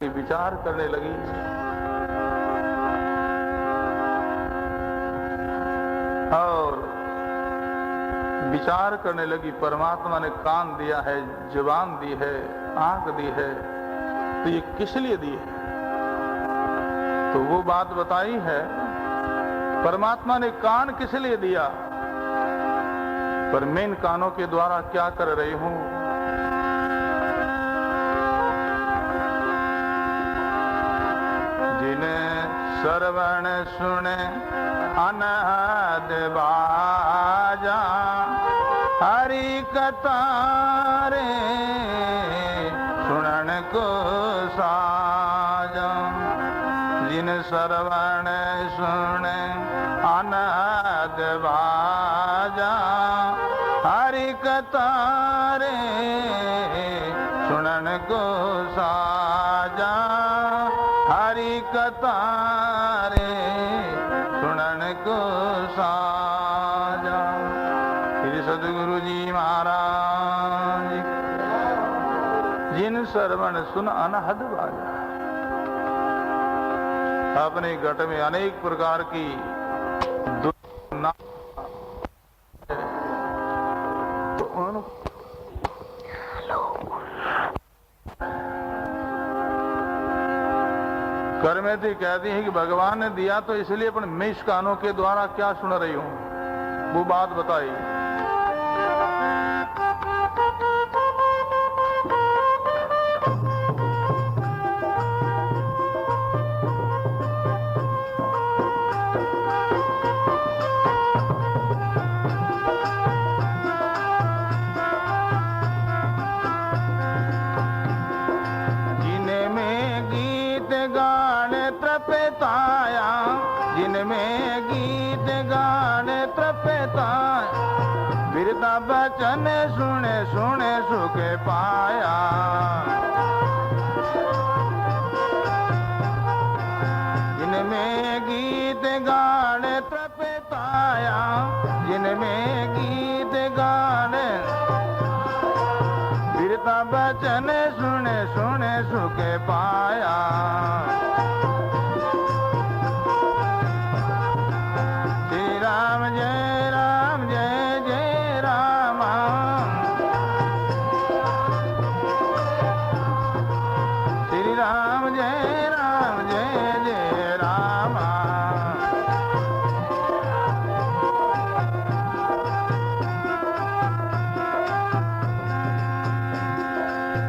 के विचार करने लगी। और विचार करने लगी, परमात्मा ने कान दिया है, जुबान दी है, आंख दी है, तो ये किस लिए दी है? तो वो बात बताई है, परमात्मा ने कान किस लिए दिया, पर मैं इन कानों के द्वारा क्या कर रही हूं? जिन्हें श्रवण सुने अनहद बाजा, हरि कथा रे सुनन को साजा। जिन श्रवण सुने अनहद बाजा, हरि कथा रे सुनन को साजा, हरि कथा रे सुनन को साजा। श्री सद्गुरु जी महाराज, जिन श्रवण सुन अनहद बाजा। अपने घट में अनेक प्रकार की कर में थी, कहती है कि भगवान ने दिया तो इसलिए, पर मैं इस कानों के द्वारा क्या सुन रही हूं, वो बात बताई। जिनमें गीत गाने तृप्ताया, बिरता बचन सुने सुने सुख पाया। जिनमें गीत गाने तृप्ताया, जिनमें गीत गाने, बिरता बचन सुने सुने सुख पाया।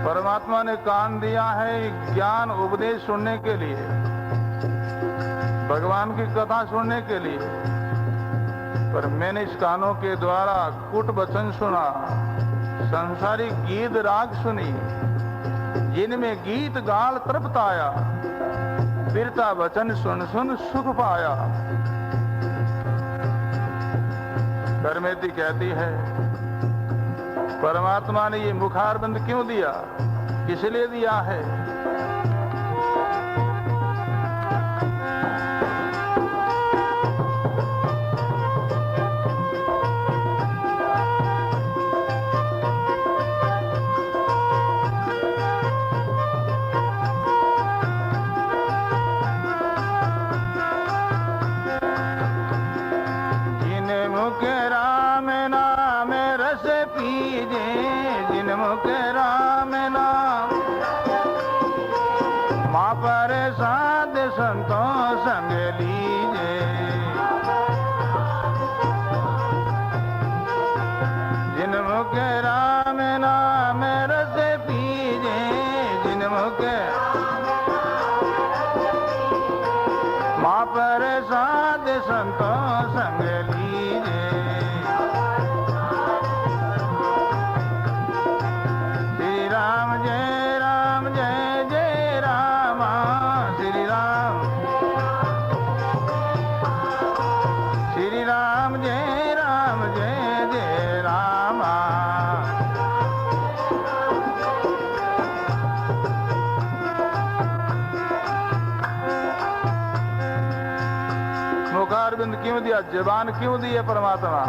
परमात्मा ने कान दिया है ज्ञान उपदेश सुनने के लिए, भगवान की कथा सुनने के लिए, पर मैंने इस कानों के द्वारा कुट वचन सुना, संसारिक गीत राग सुनी, जिनमें गीत गाल तृप्ताया, बिरता वचन सुन सुन सुख पाया। धर्मेती कहती है, परमात्मा ने ये मुखारबंद क्यों दिया, किस लिए दिया है? जिन मुख राम नाम रस पीजे, जिन मुख राम नाम माँ पर साध संतों संग लीजे। जिन मुख राम नाम रस पीजे, जिन मुख माँ पर साध संतों संग लीजे। श्री राम जय जय राम, श्री राम जय जय राम। मुखारबिंद क्यों दिया, जबान क्यों दी है परमात्मा?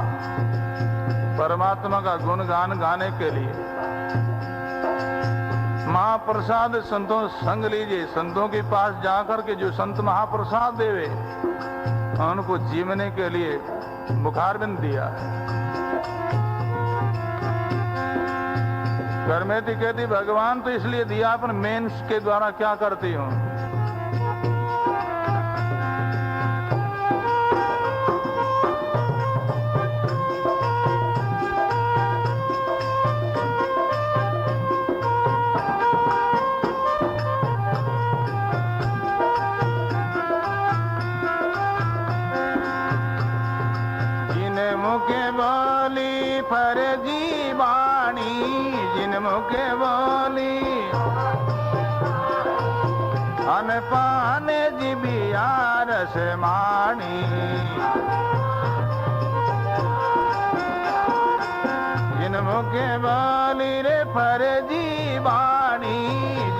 परमात्मा का गुणगान गाने के लिए। महाप्रसाद संतों संग लीजिए, संतों के पास जाकर के जो संत महाप्रसाद देवे उनको जीवने के लिए मुखारबिंद दिया है। करमेती कहती भगवान तो इसलिए दिया, अपन मेंस के द्वारा क्या करती हूं। मुखे बोली फर्जी वाणी, जिन मुखे बोली अनपान जिबिया रस माणी। जिन मुखे बोली रे फर्जी वाणी,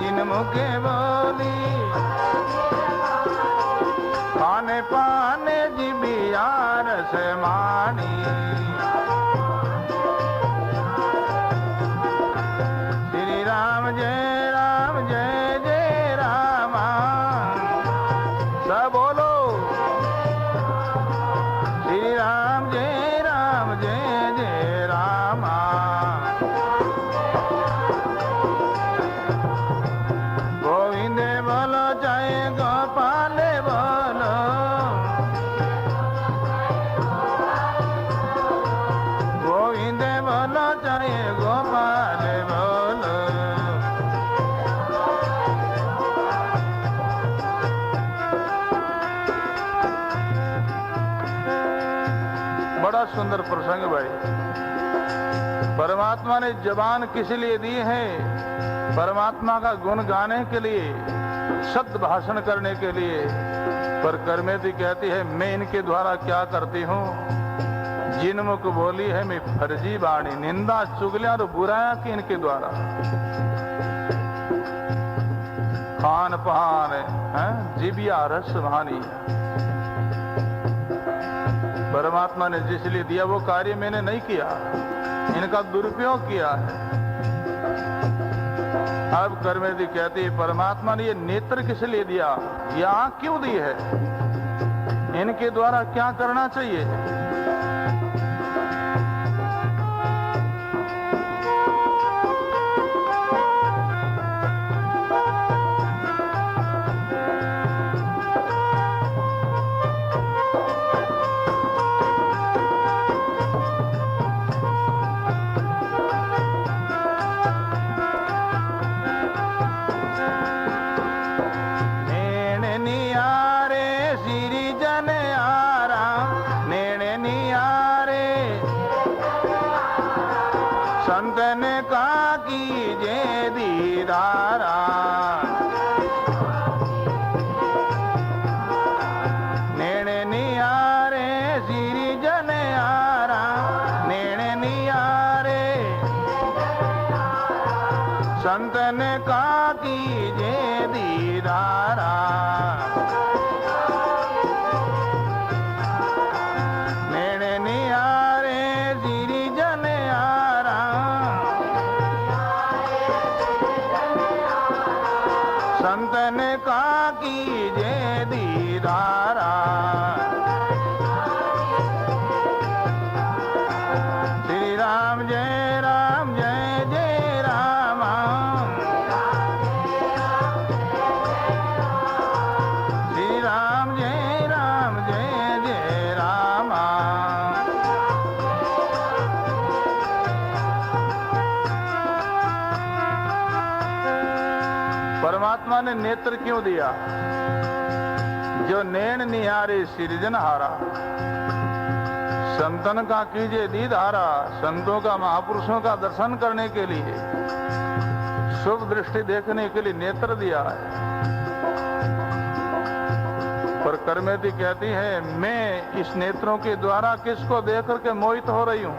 जिन मुखे बोली खाने पाने जिबिया रस माणी। श्री राम जय जय राम, सब बोलो श्री राम जय जय राम। गोविंद बोलो चाहे गोपाल बोलो, गोविंद बोलो चाहे गोपाल बोलो। बड़ा सुंदर प्रसंग भाई। परमात्मा ने जबान किस लिए दी है? परमात्मा का गुण गाने के लिए, सद भाषण करने के लिए। पर करमेती कहती है मैं इनके द्वारा क्या करती हूँ? जिन मुख बोली है मैं फर्जी वाणी, निंदा चुगलियां और बुराया की इनके द्वारा। खान पान है जिबिया रस भानी। परमात्मा ने जिस लिए दिया वो कार्य मैंने नहीं किया, इनका दुरुपयोग किया है। अब करमेती कहती है परमात्मा ने ये नेत्र किस लिए दिया, ये आंख क्यों दी है, इनके द्वारा क्या करना चाहिए? संतन का कीजे दीदारा। नेणे नियारे श्री जन आरा, नेणे नियारे संतन का कीजे दीदारा। नेणे नियारे श्री जन आरा, संतन का कीजे दीदारा। श्री राम जय जय राम, श्री राम जय जय राम। परमात्मा ने नेत्र क्यों दिया? जो नैन निहारे सृजनहारा, संतन का कीजे दीदारा, संतों का महापुरुषों का दर्शन करने के लिए, शुभ दृष्टि देखने के लिए नेत्र दिया है। पर करमेती कहती है मैं इस नेत्रों के द्वारा किसको देख करके मोहित हो रही हूं?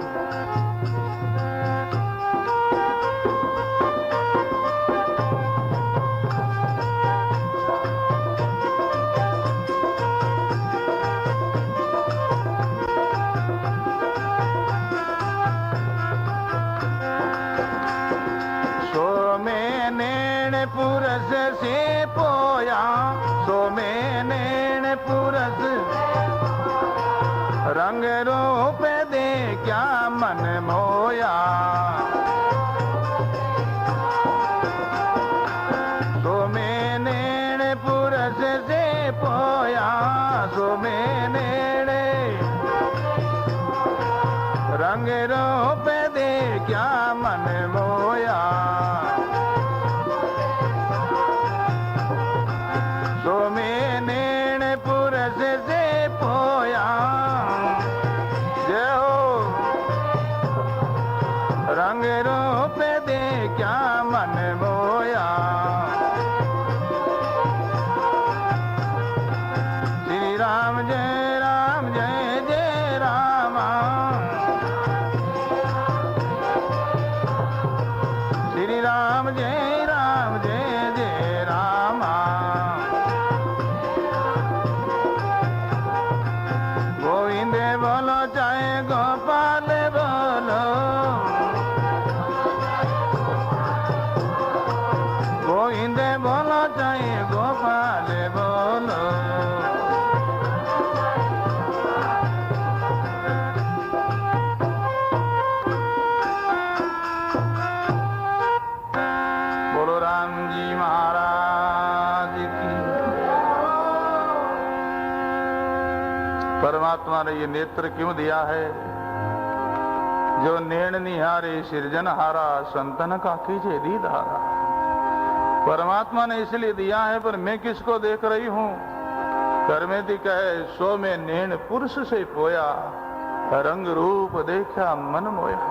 सो मैंने पुरस से पोया सो में नैन पुरस रंग रूप दे क्या मन मोया सो में नैन पुरस से पोया सो में नैन रंग रूप दे क्या मन मोया सो में नैन पुरस से पोया जय हो रंग रूप दे क्या मन मोया श्री राम जय जय रामा श्री राम जय जय रामा गोविंद बोलो चाहे गोपाल बोलो गोविंद बोलो चाहे गोपाल बोलो बोलो राम जी महाराज की। परमात्मा ने ये नेत्र क्यों दिया है? जो नैन निहारे सृजनहारा संतन का कीजे दीदारा। परमात्मा ने इसलिए दिया है, पर मैं किसको देख रही हूं? कर्मेति कहे सो में नैन पुरुष से पोया रंग रूप देखा मन मोया।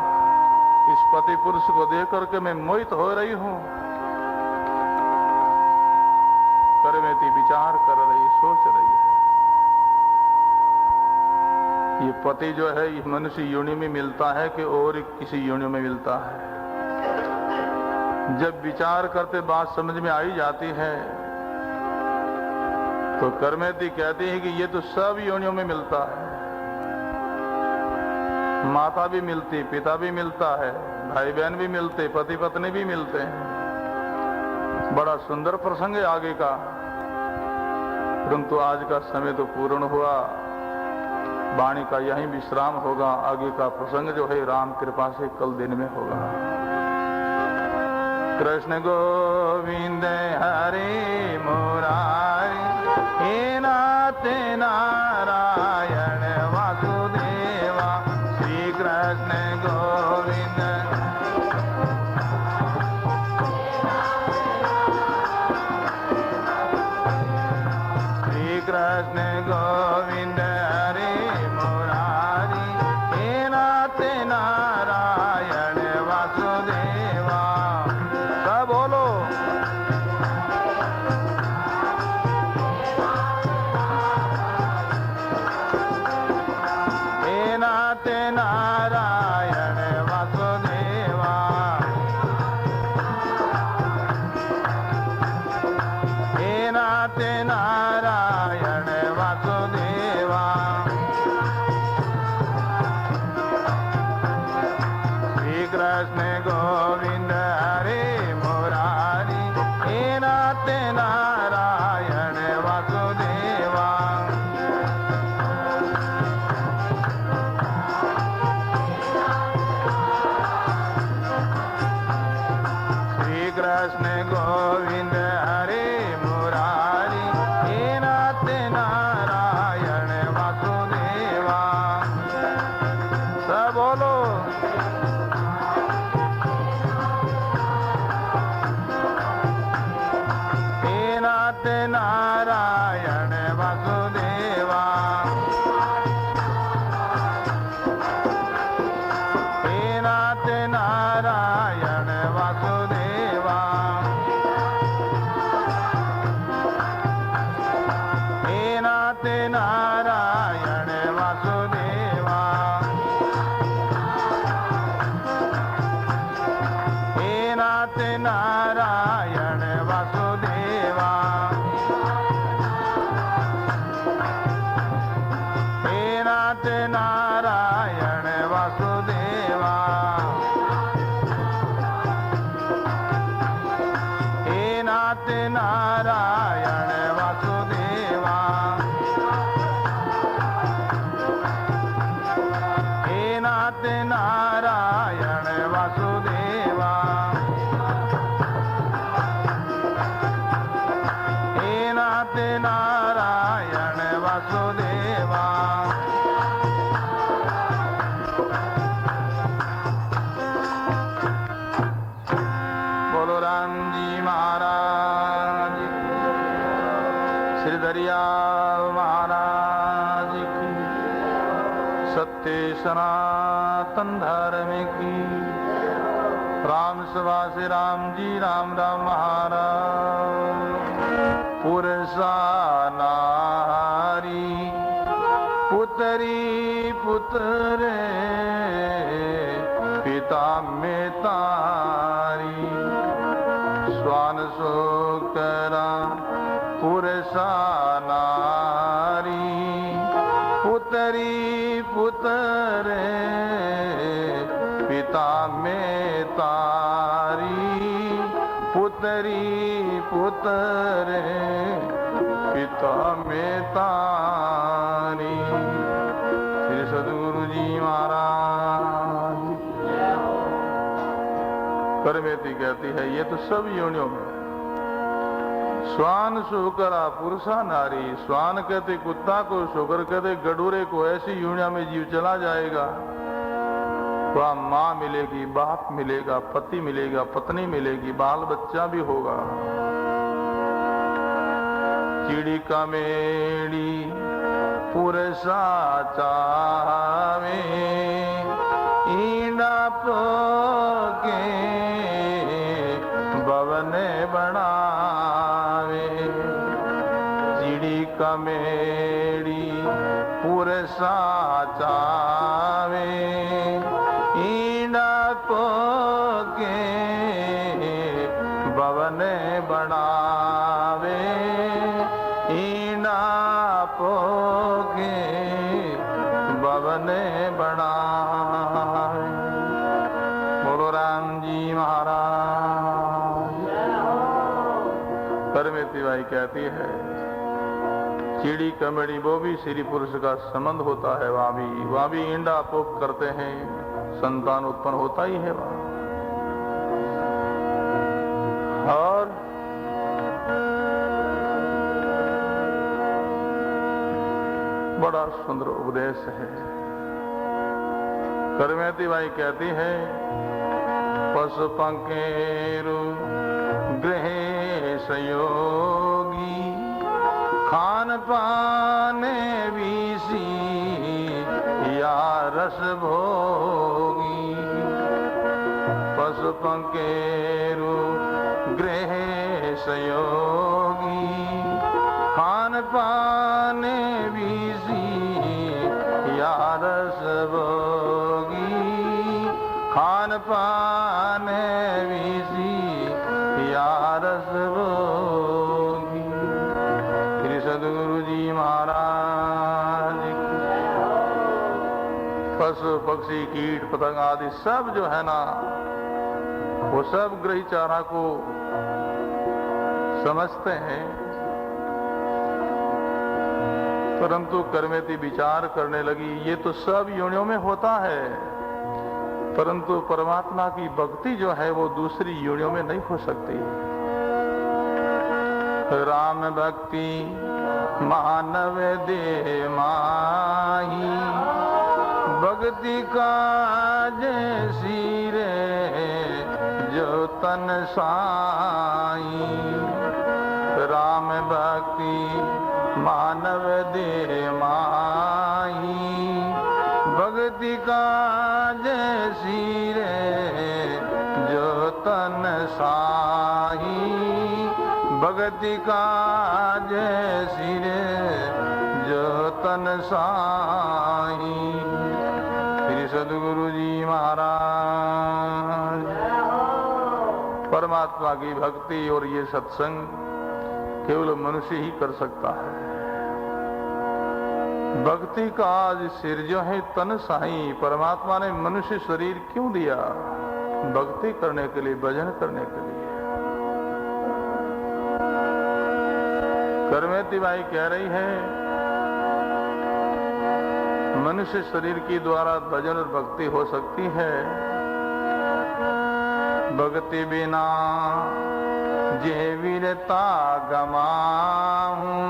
इस पति पुरुष को देख करके मैं मोहित हो रही हूं। कर्मेति विचार कर रही, सोच रही है। ये पति जो है ये मनुष्य योनि में मिलता है कि और किसी योनि में मिलता है? जब विचार करते बात समझ में आई जाती है तो कर्मेति कहती है कि ये तो सब योनियों में मिलता है। माता भी मिलती, पिता भी मिलता है, भाई बहन भी मिलते, पति पत्नी भी मिलते हैं। बड़ा सुंदर प्रसंग है आगे का, परंतु आज का समय तो पूर्ण हुआ। वाणी का यहीं विश्राम होगा। आगे का प्रसंग जो है राम कृपा से कल दिन में होगा। कृष्ण गोविंद हरे मुरारी हे नाथ नारायण वासुदेवा। श्री कृष्ण गोविंद श्री कृष्ण गोविंद हरे मुरारी हे नाथ नारायण वासुदेवा। सब बोलो हे नाथ नारायण वासुदेवा। हे नाथ नारायण वासुदेवा। श्री कृष्ण गोविंद हरे मुरारी हे नाथ नारायण वासुदेवा। श्री कृष्ण गोविंद हरे मुरारी हे नाथ नारायण वासुदेवा। सब बोलो हे नाथ नारायण वासुदेवा, हे नाथ नारायण वासुदेवा, हे नाथ नारायण वासुदेवा। बोलो राम जी महाराज की, श्री दरियाल महाराज की, सत्य सनातन धर्म की। राम सभा से राम जी राम राम महाराज। पुरुषा नारी पुतरी पुतरे पिता में तारी, स्वान शोकरा पुरुषा नारी पुतरी पुतरे पिता में तारी, पुतरी पुतरे पिता में तारी। श्री सद्गुरु जी महाराज। करमेती कहती है ये तो सब योनियों में। स्वान शोकरा पुरुषा नारी, स्वान कहते कुत्ता को, शोकर कहते गडूरे को। ऐसी योनिया में जीव चला जाएगा, वहाँ माँ मिलेगी, बाप मिलेगा, पति मिलेगा, पत्नी मिलेगी, बाल बच्चा भी होगा। चिड़ी कमेड़ी पुरुषा चावे, ईंडा पोके बवने बनावे। चिड़ी कमेड़ी पुरुषा चावे, ईंडा पोके बवने बनावे, ईंडा पोके बवने बनावे। बोलो राम जी महाराज। करमेती बाई कहती है चिड़ी कमेड़ी वो भी स्त्री पुरुष का संबंध होता है। वहाँ भी ईंडा पोक करते हैं, संतान उत्पन्न होता ही है वहाँ। और बड़ा सुंदर उपदेश है। करमेती बाई कहती है पशु पंकेरु गृहे संयोगी, खान पाने विसी या रस भोगी। पशु पंकेरु गृह संयोगी, खान पाने विसी या रस भोगी, खान पाने विसी या रस भोगी। श्री सद्गुरु जी महाराज की। पशु पक्षी कीट पतंग आदि सब जो है ना, वो सब गृह चारा को समझते हैं, परंतु करमेती विचार करने लगी ये तो सब योनियों में होता है, परंतु परमात्मा की भक्ति जो है वो दूसरी योनियों में नहीं हो सकती। राम भक्ति मानव दे माही, भक्ति काज सिरे जो तन साई। राम भक्ति मानव दे माही, भक्ति काज सिरे जो तन साही। भक्ति काज सिरे जो तन साई। श्री सद्गुरु जी महाराज। परमात्मा की भक्ति और ये सत्संग केवल मनुष्य ही कर सकता है। भक्ति का आज सिर जो है तन साई। परमात्मा ने मनुष्य शरीर क्यों दिया? भक्ति करने के लिए, भजन करने के लिए। करमेती बाई कह रही है, मनुष्य शरीर के द्वारा भजन और भक्ति हो सकती है, भक्ति बिना जे वीरता गमाऊं,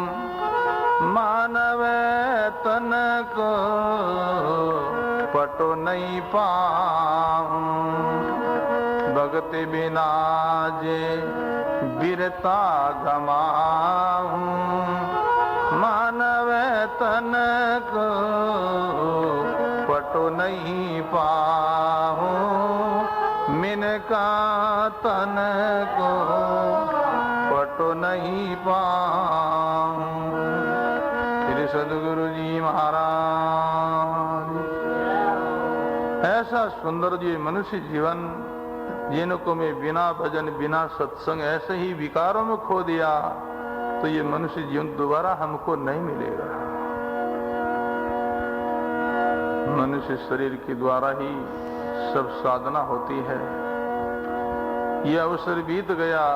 मानव तन को पटो नहीं पाऊं। भक्ति बिना जे वीरता गमाऊं, मानव तन को पटो नहीं पाऊं। मिनका तन को पटो नहीं पाऊं। श्री सद्गुरु जी महाराज। ऐसा सुंदर जी मनुष्य जीवन जिनको मैं बिना भजन बिना सत्संग ऐसे ही विकारों में खो दिया, तो ये मनुष्य जीवन दोबारा हमको नहीं मिलेगा। मनुष्य शरीर के द्वारा ही सब साधना होती है। ये अवसर बीत गया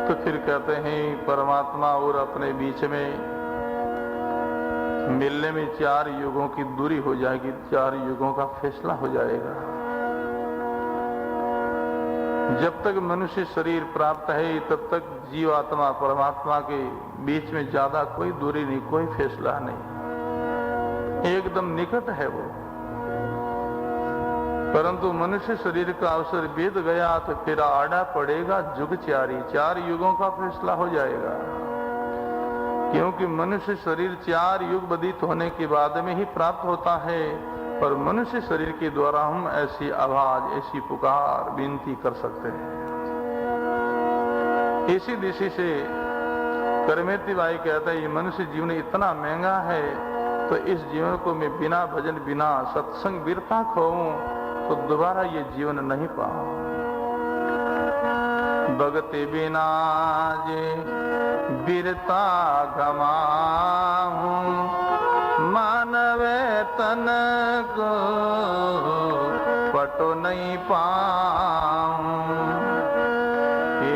तो फिर कहते हैं परमात्मा और अपने बीच में मिलने में 4 युगों की दूरी हो जाएगी, 4 युगों का फैसला हो जाएगा। जब तक मनुष्य शरीर प्राप्त है तब तक जीवात्मा परमात्मा के बीच में ज्यादा कोई दूरी नहीं, कोई फैसला नहीं, एकदम निकट है वो। परंतु मनुष्य शरीर का अवसर बीत गया तो फिर आड़ा पड़ेगा जुग 4 युगों का फैसला हो जाएगा। क्योंकि मनुष्य शरीर 4 युग व्यतीत होने के बाद में ही प्राप्त होता है, पर मनुष्य शरीर के द्वारा हम ऐसी आवाज, ऐसी पुकार, विनती कर सकते हैं। इसी दिशा से करमेती बाई कहता है, ये मनुष्य जीवन इतना महंगा है, तो इस जीवन को मैं बिना भजन बिना सत्संग वीरता खोऊं तो दोबारा ये जीवन नहीं पाऊं। भगति बिना जे वीरता गमाऊं, मानव तन को पटो नहीं पाऊं।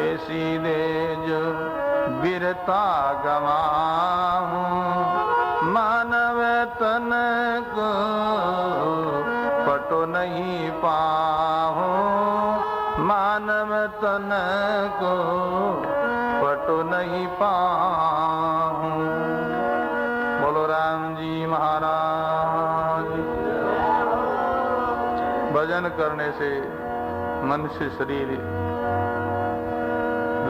ऐसी दे जो वीरता गमाऊं, मानव तन को पटो नहीं पाऊं। मानव तन को पटो नहीं पाऊं। बोलो राम जी महाराज। भजन करने से मनुष्य शरीर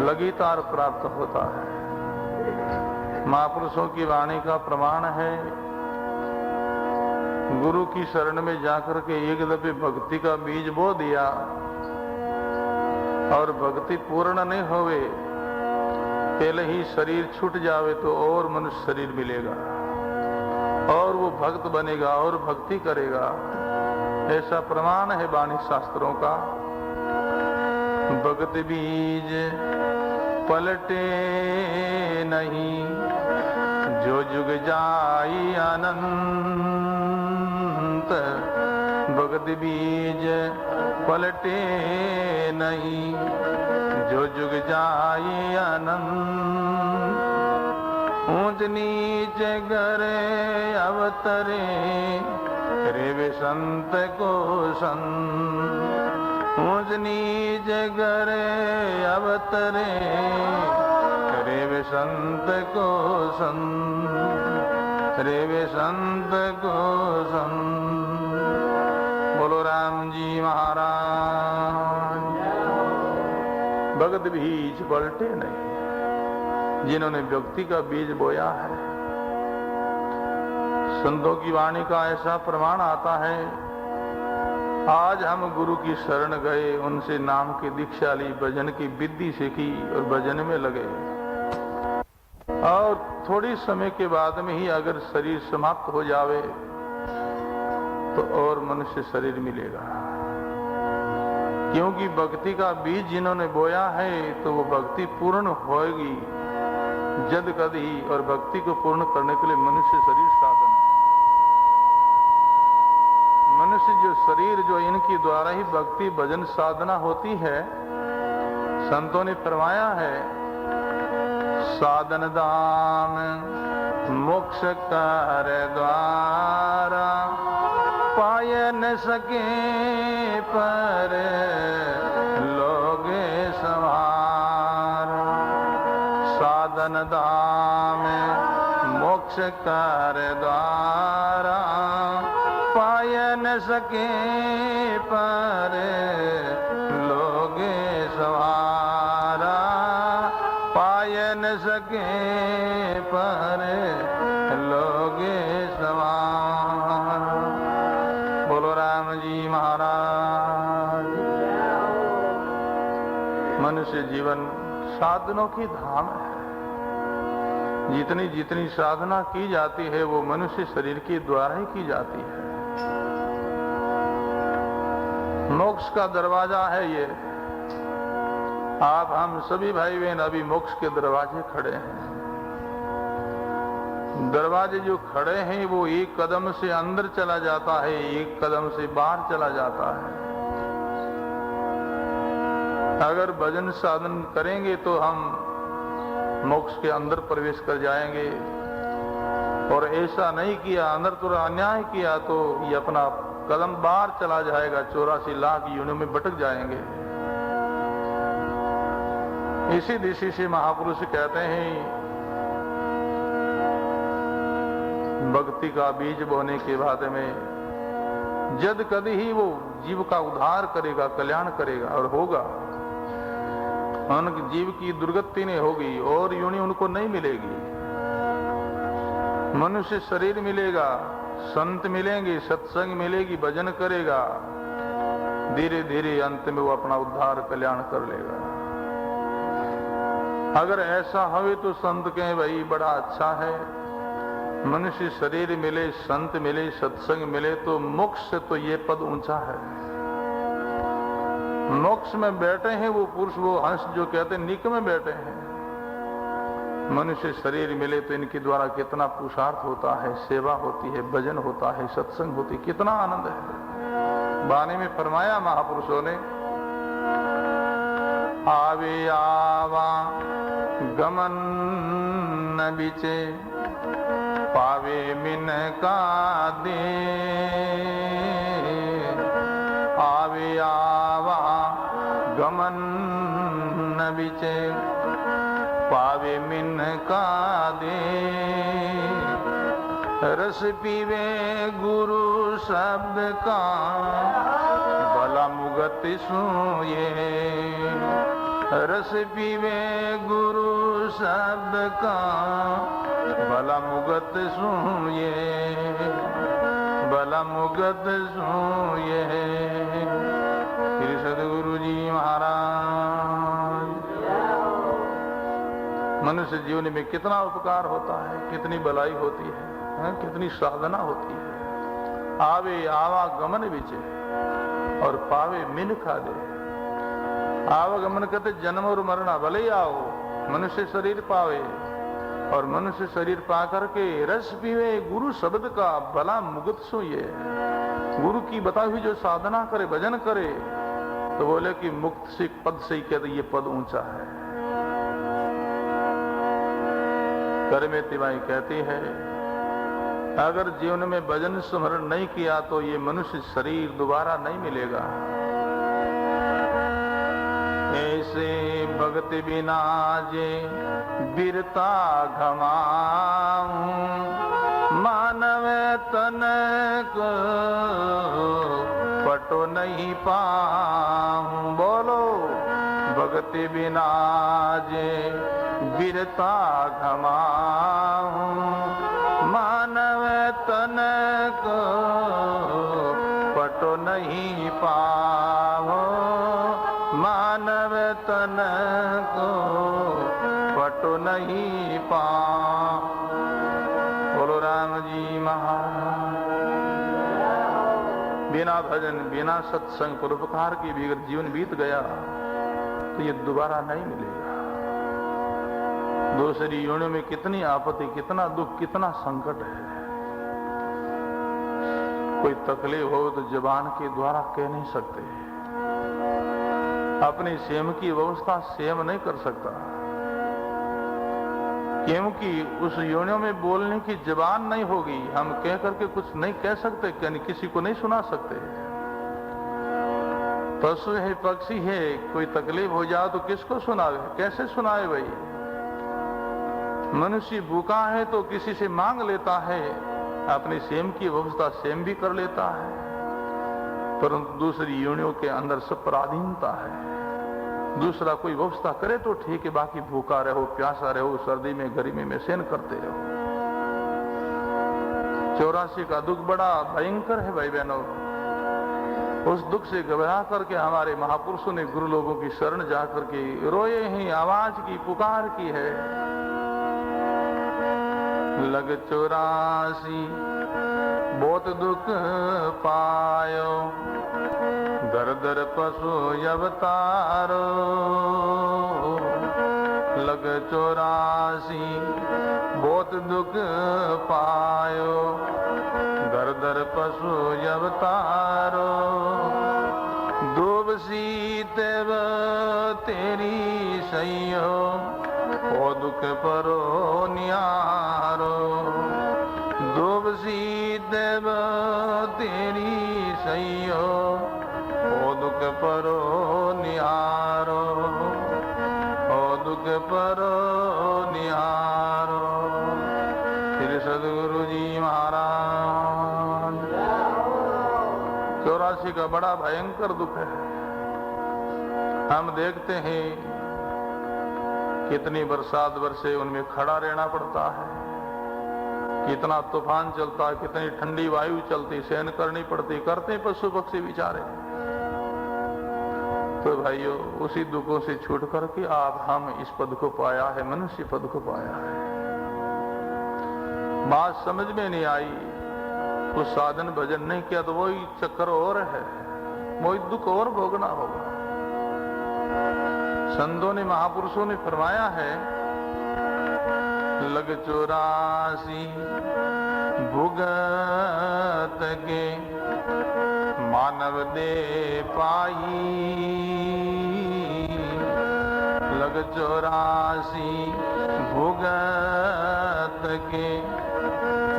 लगातार प्राप्त होता है। महापुरुषों की वाणी का प्रमाण है, गुरु की शरण में जाकर के एक दफे भक्ति का बीज बो दिया और भक्ति पूर्ण नहीं होवे, पहले ही शरीर छूट जावे तो और मनुष्य शरीर मिलेगा और वो भक्त बनेगा और भक्ति करेगा। ऐसा प्रमाण है वाणी शास्त्रों का। भक्ति बीज पलटे नहीं, जो जुग जाई अनंत। भक्ति बीज पलटे नहीं, जो जुग जाई अनंत। ऊंच नीच गरे अवतरे, रे वे संत को संत। ऊंच नीच गरे अवतरे, रे वे संत को संत। रे वे संत को संत। बोलो राम जी महाराज। भगत बीज पलटे नहीं, जिन्होंने भक्ति का बीज बोया है। संतों की वाणी का ऐसा प्रमाण आता है, आज हम गुरु की शरण गए, उनसे नाम की दीक्षा ली, भजन की विधि सीखी और भजन में लगे, और थोड़ी समय के बाद में ही अगर शरीर समाप्त हो जावे तो और मनुष्य शरीर मिलेगा। क्योंकि भक्ति का बीज जिन्होंने बोया है तो वो भक्ति पूर्ण होगी जद कभी, और भक्ति को पूर्ण करने के लिए मनुष्य शरीर साधन है। मनुष्य जो शरीर जो इनके द्वारा ही भक्ति भजन साधना होती है, संतों ने फरमाया है साधन दाम मोक्ष कर द्वारा, पाय न सके पर लोगे सवारा। साधन दाम मोक्ष कर द्वारा, पाय न सके पर लोगे सवारा। पाय न सके पर लोगे सवारा। बोलो राम जी महाराज। मनुष्य जीवन साधनों की धाम है। जितनी जितनी साधना की जाती है वो मनुष्य शरीर के द्वारा ही की जाती है। मोक्ष का दरवाजा है ये। आप हम सभी भाई बहन अभी मोक्ष के दरवाजे खड़े हैं। दरवाजे जो खड़े हैं वो एक कदम से अंदर चला जाता है, एक कदम से बाहर चला जाता है। अगर भजन साधन करेंगे तो हम मोक्ष के अंदर प्रवेश कर जाएंगे, और ऐसा नहीं किया, अंदर तो अन्याय किया तो ये अपना कदम बाहर चला जाएगा, 84 लाख योनियों में भटक जाएंगे। इसी दिशा से महापुरुष कहते हैं भक्ति का बीज बोने के बाद में जद कभी ही वो जीव का उद्धार करेगा, कल्याण करेगा और होगा। उनके जीव की दुर्गति नहीं होगी और योनि उनको नहीं मिलेगी। मनुष्य शरीर मिलेगा, संत मिलेंगे, सत्संग मिलेगी, भजन करेगा, धीरे धीरे अंत में वो अपना उद्धार कल्याण कर लेगा। अगर ऐसा हो तो संत कहें भाई बड़ा अच्छा है, मनुष्य शरीर मिले, संत मिले, सत्संग मिले तो मोक्ष से तो ये पद ऊंचा है। मोक्ष में बैठे हैं वो पुरुष, वो हंस जो कहते हैं निक में बैठे हैं। मनुष्य शरीर मिले तो इनके द्वारा कितना पुरुषार्थ होता है, सेवा होती है, भजन होता है, सत्संग होती है, कितना आनंद है। वाणी में फरमाया महापुरुषों ने, आवे आवा गमन न बिचे, पावे मिन का दे। आवे आवा गमन न बिचे, पावे मिन का दे। रस पीवे गुरु शब्द का, भला मुगत सूये। रस पीवे गुरु शब्द का, भला मुगत सूये। भला मुगत सूये। श्री सद्गुरु जी महाराज। मनुष्य जीवन में कितना उपकार होता है, कितनी भलाई होती है, कितनी साधना होती है। आवे आवागमन विचे और पावे मिन खा दे। आवागमन कहते जन्म और मरना, भले ही आओ मनुष्य शरीर पावे और मनुष्य शरीर पा करके रस पीवे गुरु शब्द का, भला मुगत सोइए। गुरु की बताई हुई जो साधना करे, भजन करे तो बोले कि मुक्त से पद से ही कहते ये पद ऊंचा है। कर्मे तिवाई कहती है अगर जीवन में भजन स्मरण नहीं किया तो ये मनुष्य शरीर दोबारा नहीं मिलेगा। ऐसे भगत बिना जे बिरता घमाऊं, मानव तन को पटो नहीं पाऊं। बोलो भगत बिना जे बिरता घमाऊं, मानव तन को पटो नहीं पाओ। मानव तन को पटो नहीं पाओ। बोलो राम जी महाराज। बिना भजन, बिना सत्संग, परोपकार की भी अगर जीवन बीत गया तो ये दोबारा नहीं मिलेगा। दूसरी योनियों में कितनी आपत्ति, कितना दुख, कितना संकट है। कोई तकलीफ हो तो जबान के द्वारा कह नहीं सकते, अपनी सेम की व्यवस्था सेम नहीं कर सकता। क्योंकि उस योनियों में बोलने की जबान नहीं होगी, हम कह करके कुछ नहीं कह सकते, यानी किसी को नहीं सुना सकते। पशु है, पक्षी है, कोई तकलीफ हो जाए तो किसको सुनावे, कैसे सुनाए भाई। मनुष्य भूखा है तो किसी से मांग लेता है, अपनी सेम की व्यवस्था सेम भी कर लेता है, परंतु दूसरी योनियों के अंदर सब पराधीनता है। दूसरा कोई व्यवस्था करे तो ठीक है, बाकी भूखा रहो, प्यासा रहो, सर्दी में गर्मी में सहन करते रहो। 84 का दुख बड़ा भयंकर है भाई बहनों। उस दुख से घबरा करके हमारे महापुरुषों ने गुरु लोगों की शरण जाकर के रोए हैं, आवाज की, पुकार की है। लग 84 बहुत दुख पायो, दर दर पशु अवतारो। लग 84 बहुत दुख पायो, दर दर पशु अवतारो। दूब सीतेव तेरी सैयो, ओ दुख परो नियारो। दूब सीतेव तेरी सैयो, ओ दुख परो निहारो, ओ दुख परो निहारो। श्री सदगुरु जी महाराज। 84 का बड़ा भयंकर दुख है। हम देखते हैं कितनी बरसात बरसे, उनमें खड़ा रहना पड़ता है, कितना तूफान चलता है, कितनी ठंडी वायु चलती, सहन करनी पड़ती, करते पशु पक्षी बेचारे। तो भाइयों, उसी दुखों से छूट करके आप हम इस पद को पाया है, मनुष्य पद को पाया है। बात समझ में नहीं आई, कुछ साधन भजन नहीं किया तो वही चक्कर और है, वही दुख और भोगना होगा। संतों ने, महापुरुषों ने फरमाया है, लग 84 भुगत के मानव दे पाई। लग 84 भुगत के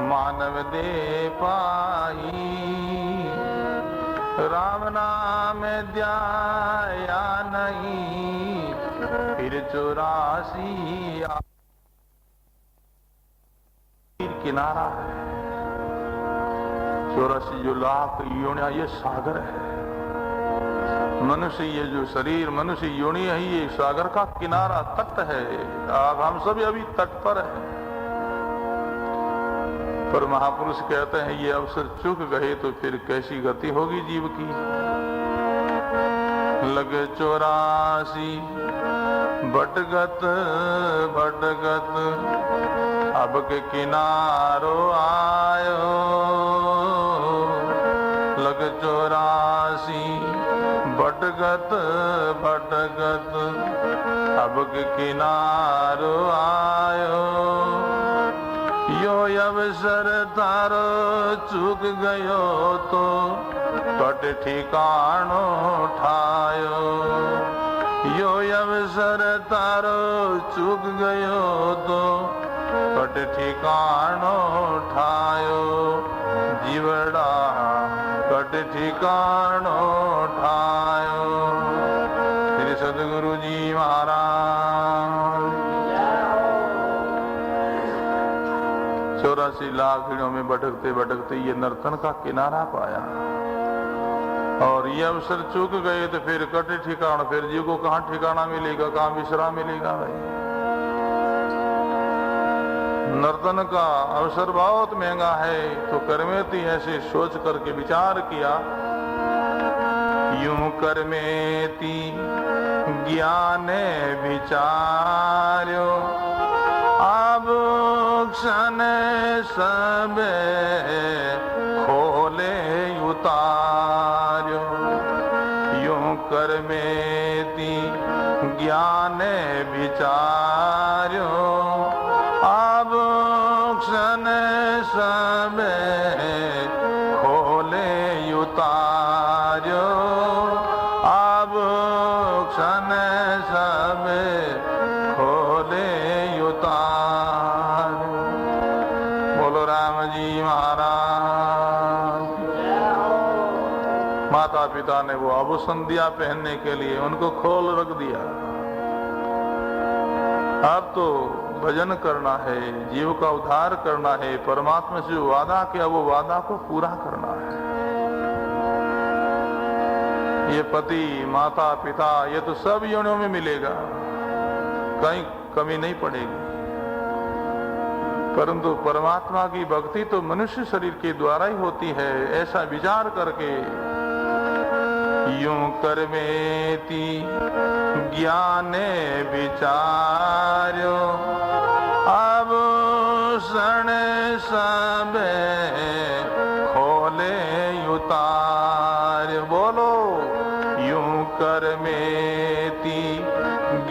मानव दे पाई। राम नाम ध्याया नहीं, फिर 84 किनारा है। 84 जो लाख योनियां, ये सागर है। मनुष्य ये जो शरीर, मनुष्य योनि है, ये सागर का किनारा, तट है। अब हम सभी अभी तट पर हैं, पर महापुरुष कहते हैं ये अवसर चूक गए तो फिर कैसी गति होगी जीव की। लग 84 भटगत भटगत अब के किनारो आयो। लग 84 भटगत भटगत अब के किनारो आयो। यो अवसर तारो चूक गयो तो तट ठिकाणो ठायो। यो अवसर तारो चूक गयो तो तट ठिकाणो ठायो। जीवड़ा तट ठिकाणो ठायो। श्री सदगुरु जी महाराज। 84 लाख हीड़ों में भटकते भटकते ये नर्तन का किनारा पाया, और ये अवसर चूक गए तो फिर कटे ठिकाना, फिर जीव को कहाँ ठिकाना मिलेगा, कहाँ विश्राम मिलेगा भाई। नर्तन का अवसर बहुत महंगा है। तो कर्मेती ऐसे सोच करके विचार किया, यूं कर्मेती ज्ञाने विचार्यो। अब क्षण सबे खोले उतार्यो। यूं कर्मेती ज्ञाने विचार्यो। अब क्षण सबे खोले उतार्यो। अब क्षण सबे खोले उतार्यो। पिता ने वो आभूषण दिया पहनने के लिए, उनको खोल रख दिया। अब तो भजन करना है, जीव का उद्धार करना है, परमात्मा से जो वादा किया वो वादा को पूरा करना है। ये पति, माता, पिता, ये तो सब योनियों में मिलेगा, कहीं कमी नहीं पड़ेगी। परंतु परमात्मा की भक्ति तो मनुष्य शरीर के द्वारा ही होती है, ऐसा विचार करके यूं कर्मेति ज्ञाने विचार्यो आभूषण सबे खोले उतार। बोलो यूं कर्मेति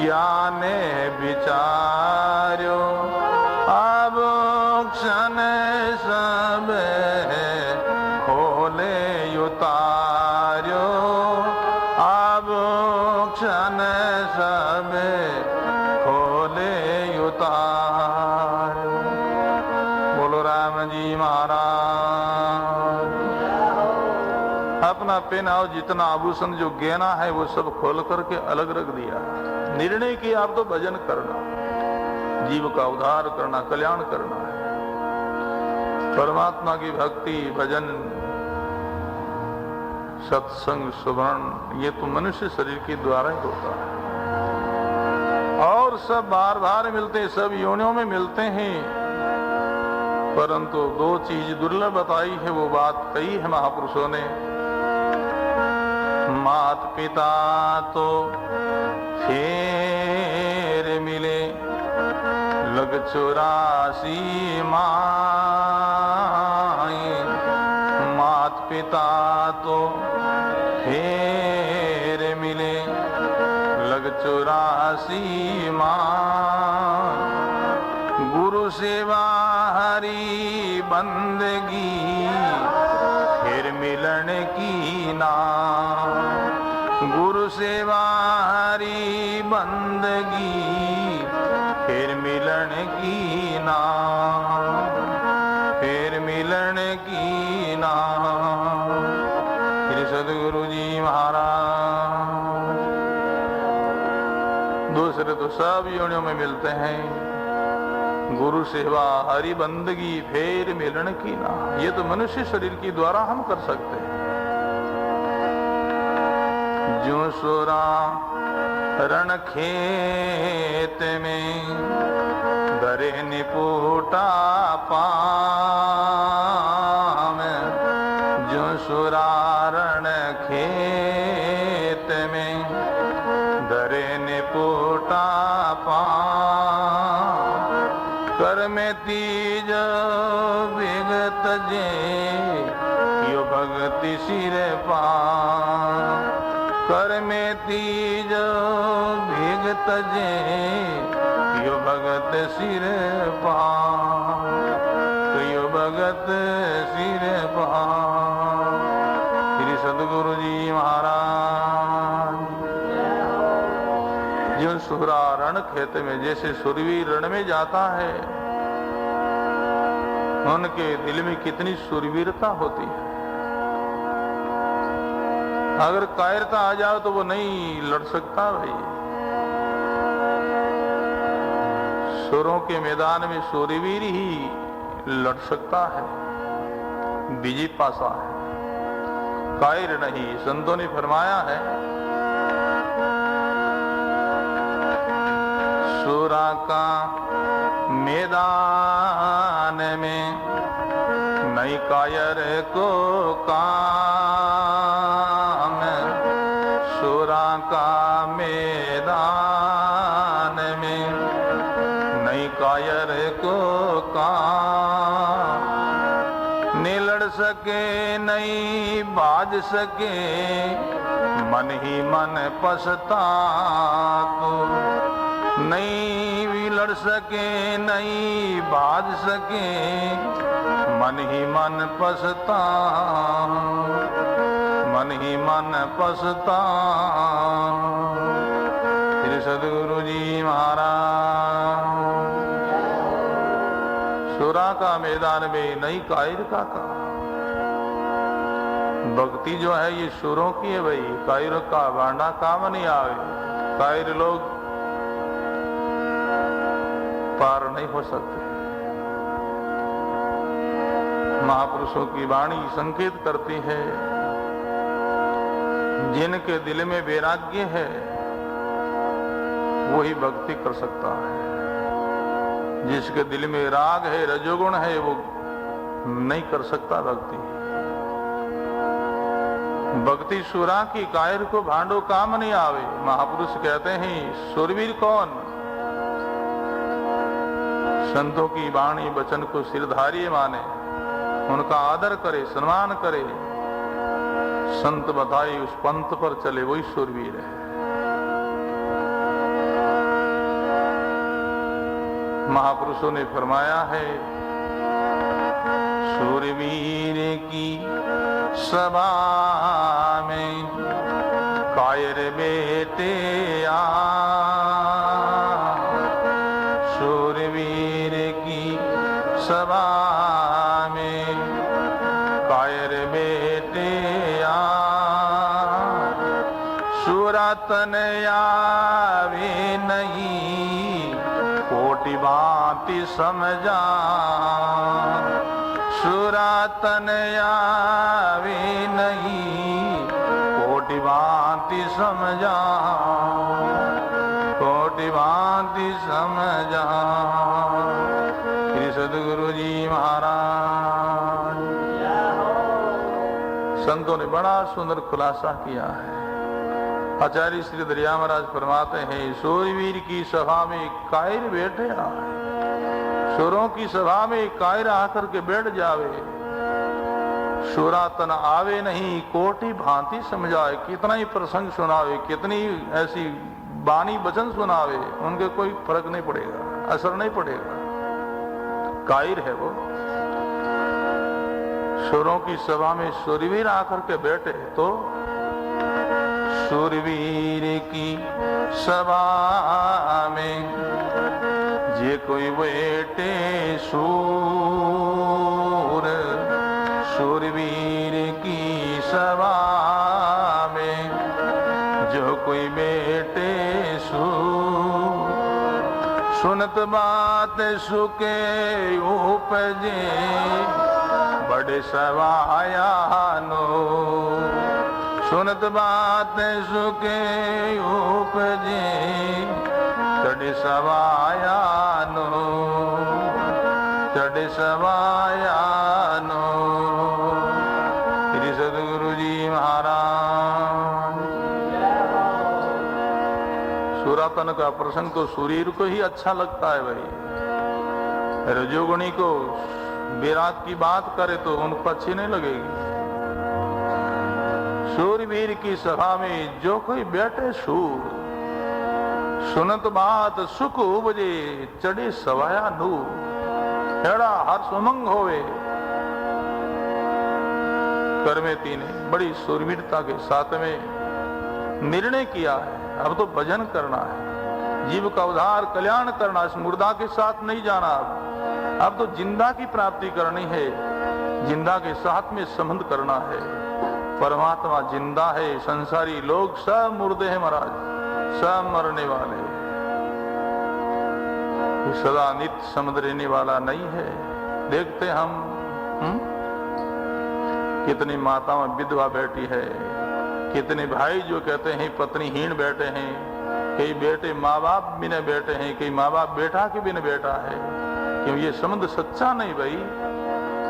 ज्ञाने विचार्यो आभूषण सबे खोले उतार्यो आभूषण सबे खोले उतार। बोलो राम जी महाराज। अपना पहनाव जितना आभूषण जो गहना है वो सब खोल करके अलग रख दिया। निर्णय किया आप तो भजन करना, जीव का उद्धार करना, कल्याण करना है। परमात्मा की भक्ति, भजन, सत्संग, सुवर्ण, ये तो मनुष्य शरीर के द्वारा ही होता है। और सब बार बार मिलते, सब योनियों में मिलते हैं, परंतु दो चीज दुर्लभ बताई है, वो बात कही है महापुरुषों ने। मात पिता तो फिर मिले लग 84 माए। मात पिता तो फिर मिले लग 84 माँ। गुरु सेवा हरि बंदगी फिर मिलन की ना। गुरु सेवा हरि बंदगी फिर मिलन की ना। फिर मिलन की ना। श्री सदगुरु जी महाराज। दूसरे तो सब योनियों में मिलते हैं, गुरु सेवा हरि बंदगी फेर मिलन की ना। ये तो मनुष्य शरीर के द्वारा हम कर सकते हैं। जो सुरा रण खेत में दरे निपुटा पाम। जो सुरा रण खेत में दरे निपुटा पाम। कर में तीज विगत जे यो भगति सिर पा। कर में तीज विगत जे यो भगत सिर पा। यो भगत सिर पा। श्री सदगुरु जी महाराज। जो सुरा रण खेत में, जैसे सुरवीर रण में जाता है, उनके दिल में कितनी सुरवीरता होती है। अगर कायरता आ जाओ तो वो नहीं लड़ सकता भाई। सुरों के मैदान में सूरवीर ही लड़ सकता है, विजय पासा है, कायर नहीं। संतों ने फरमाया है, सुरा का मैदान में नहीं कायर को काम। सुरा का मैदान में नहीं कायर को काम। नहीं लड़ सके नहीं बाज सके मन ही मन पछतातो। नहीं भी लड़ सके नहीं बाज सके मन ही मन पछता। मन ही मन पछता। श्री सदगुरु जी महाराज। सुरा का मैदान में नहीं कायर का काम। भक्ति जो है ये सुरों की है भाई, कायर का भांडा काम नहीं आवे। कायर लोग पार नहीं हो सकते। महापुरुषों की वाणी संकेत करती है, जिनके दिल में वैराग्य है वही भक्ति कर सकता है। जिसके दिल में राग है, रजोगुण है, वो नहीं कर सकता भक्ति। भक्ति सुरा की, कायर को भांडो काम नहीं आवे। महापुरुष कहते हैं सुरवीर कौन? संतों की वाणी वचन को सिरधारी माने, उनका आदर करे, सम्मान करे, संत बताए उस पंथ पर चले, वही सुरवीर है। महापुरुषों ने फरमाया है, शूरवीर की सभा में कायर बेटे आ, शूरवीर की सभा में कायर बेटे आ, सुरतन आवे नहीं कोटि भांति समझा, सुरतन आवे नहीं कोटि भांति समझा, कोटि भांति समझा। श्री सद्गुरु जी महाराज। संतों ने बड़ा सुंदर खुलासा किया है। आचार्य श्री दरिया महाराज फरमाते हैं, सूरवीर की सभा में कायर बैठे आए। सुरों की सभा में कायर आकर के बैठ जावे, सुरातन आवे नहीं कोटि भांति समझाए। कितना ही प्रसंग सुनावे, कितनी ऐसी बानी वचन सुनावे, उनके कोई फर्क नहीं पड़ेगा, असर नहीं पड़ेगा। कायर है वो। सुरों की सभा में सूरवीर आकर के बैठे तो सूरवीर की सभा में जे कोई बैठे सूर, सूरवीर की सभा में जो कोई बैठे सूर, सुनत बात सुके उपजे बड़े सवाया नो, सुनत बात सुके उपजे चढ़ सवाया नो, चढ़ सवाया नो। श्री सद्गुरु जी महाराज। सुरातन का प्रसंग तो सूरीर को ही अच्छा लगता है भाई। रजोगुणी को विराट की बात करे तो उनको अच्छी नहीं लगेगी। सूरवीर की सभा में जो कोई बैठे सूर, सुनत बात सुख उपजे चढ़े सवाया नूर। एड़ा हर्ष उमंग होवे। करमेती ने बड़ी सूरवीरता के साथ में निर्णय किया है, अब तो भजन करना है, जीव का उद्धार कल्याण करना, इस मुर्दा के साथ नहीं जाना। अब तो जिंदा की प्राप्ति करनी है, जिंदा के साथ में संबंध करना है। परमात्मा जिंदा है, संसारी लोग सब मुर्दे हैं महाराज, सब मरने वाले। सदा नित्य समझ रहने वाला नहीं है। देखते हम कितनी माताएं विधवा बैठी है, कितने भाई जो कहते हैं पत्नीहीन बैठे हैं, कई बेटे माँ बाप बिना बैठे हैं, कई माँ बाप बेटा के बिना बैठा है। क्यों? ये संबंध सच्चा नहीं भाई,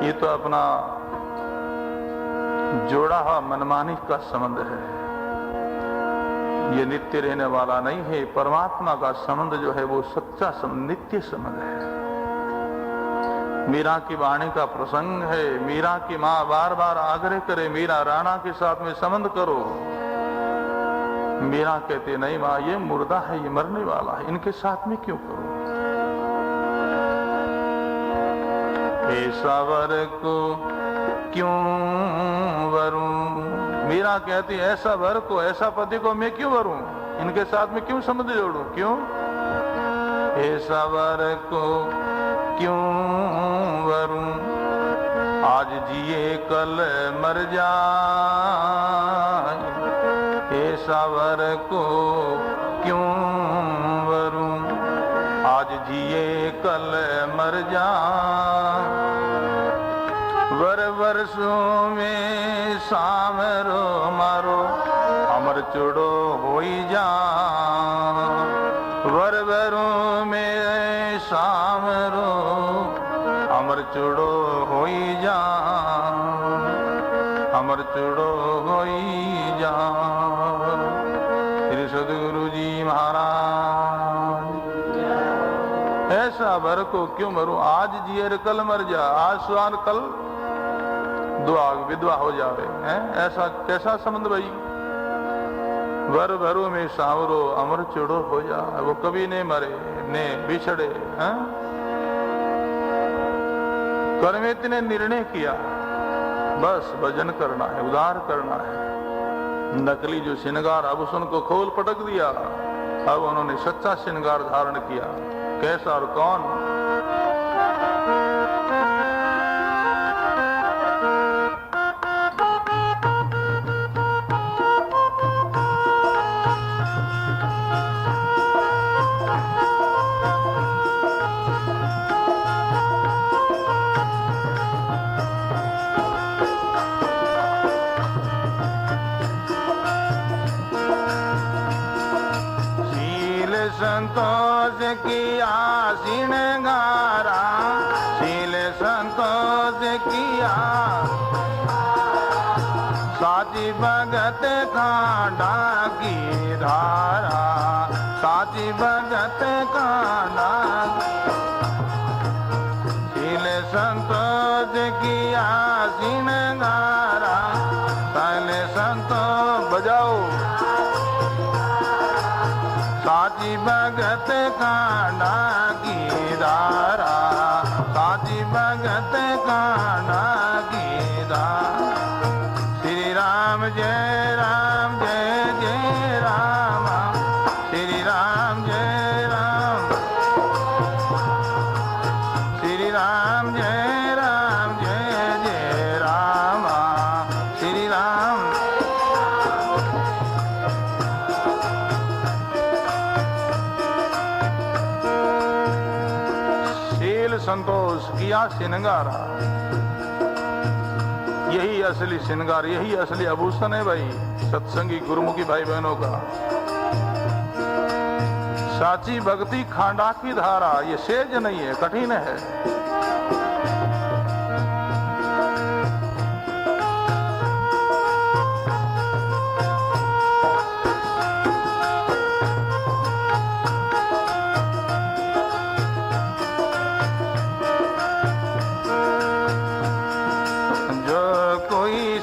ये तो अपना जोड़ा हुआ मनमानी का संबंध है, ये नित्य रहने वाला नहीं है। परमात्मा का संबंध जो है वो सच्चा संबंध, नित्य संबंध है। मीरा की वाणी का प्रसंग है। मीरा की माँ बार बार आग्रह करे, मीरा राणा के साथ में संबंध करो। मीरा कहते नहीं माँ, ये मुर्दा है, ये मरने वाला है, इनके साथ में क्यों करो। ऐसा वर को क्यों वरूं, मीरा कहती ऐसा वर को, ऐसा पति को मैं क्यों वरूं, इनके साथ में क्यों संबंध जोड़ूं, क्यों। ऐसा वर को क्यों वरूं आज जिए कल मर जाए, ऐसा वर को क्यों वरूं। आज जिए कल मर जाए, वर वर्षों में सामरो मारो, अमर चुड़ो होई जा। वर वरों में सामरो, अमर चुड़ो होई जा, अमर चुड़ो होई जा। श्री सद्गुरु जी महाराज। ऐसा वर को क्यों मरूं, आज जिए कल मर जा। आज सुहान कल दुआ विधवा हो जावे, हैं? ऐसा कैसा संबंध भाई। वर भरो में सावरो, अमर चुड़ो हो जा। वो कभी ने मरे ने बिछड़े, हैं? करमेती ने निर्णय किया, बस भजन करना है, उद्धार करना है। नकली जो श्रृंगार आभूषण को खोल पटक दिया, अब उन्होंने सच्चा श्रृंगार धारण किया। कैसा और कौन? संतोष किया श्रृंगारा, शील संतोष किया। साची भगत कांडा की धारा, साची भगत कांडा। शील संतोष किया श्रृंगारा, शील संतोष बजाओ। साची भगत कांडा की धारा, साची भगत कांडा की धारा। श्री राम जय राम, जय जय राम। श्री राम जय राम, श्री राम जय राम, जय जय राम। श्री राम संतोष किया श्रृंगारा। यही असली श्रृंगार, यही असली आभूषण है भाई सत्संगी गुरुमुखी भाई बहनों का। साची भक्ति खांडा की धारा, ये सेज नहीं है, कठिन है।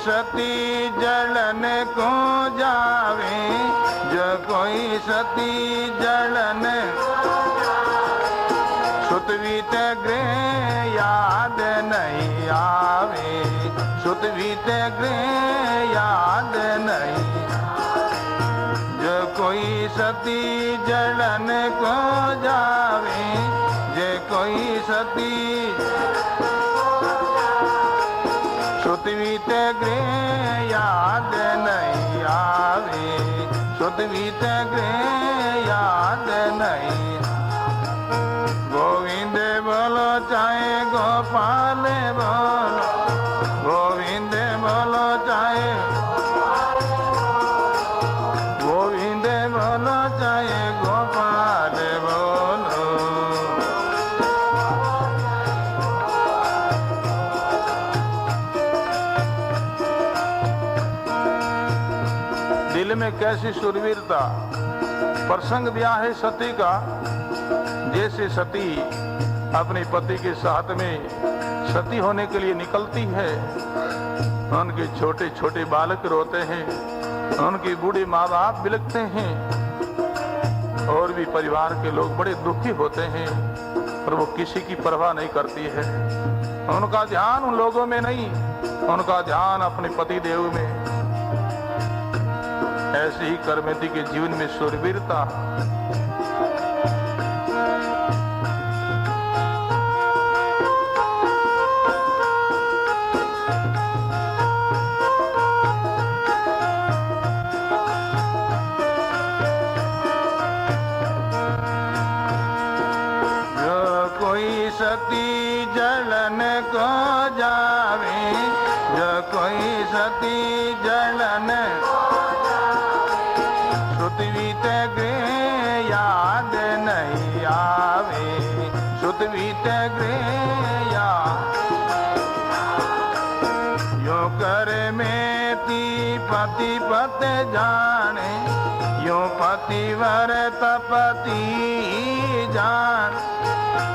सती जलन को जावे, जो कोई सती जलन सुतवीत गृह याद नहीं आवे, सुतवीत गृह याद नहीं। जो कोई सती जलन को जावे, जो कोई सती सुतवीत गृह याद नहीं आवे, सुतवीत गृह याद नहीं। गोविंद बोलो चाहे गोपाल बोलो, गोविंद बोलो चाहे, गोविंद बोलो चाहे गोपाल बोलो। दिल में कैसी शूरवीरता। प्रसंग दिया है सती का, जैसे सती अपने पति के साथ में सती होने के लिए निकलती है, उनके छोटे छोटे बालक रोते हैं, उनके बूढ़े माँ बाप बिलखते हैं, और भी परिवार के लोग बड़े दुखी होते हैं, पर वो किसी की परवाह नहीं करती है। उनका ध्यान उन लोगों में नहीं, उनका ध्यान अपने पति देव में। ऐसे ही करमेती के जीवन में शूरवीरता। कोई सती जलन को जावे, जो कोई सती जलन श्रुति ते गृह याद नहीं आवे, श्रुति ते गृह याद यो करे में ती पति पत जाने, यो पतिवर तपति जान,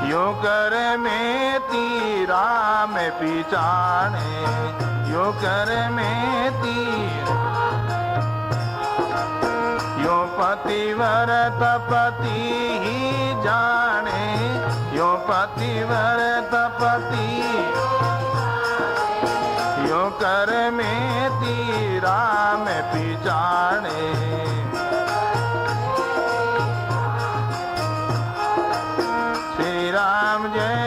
यो कर में ती राम पिचाने, यो कर में ती यो पतिवर तपति जाने, यो पतिवर तपति यो कर में ती राम पिचाने। श्री राम जय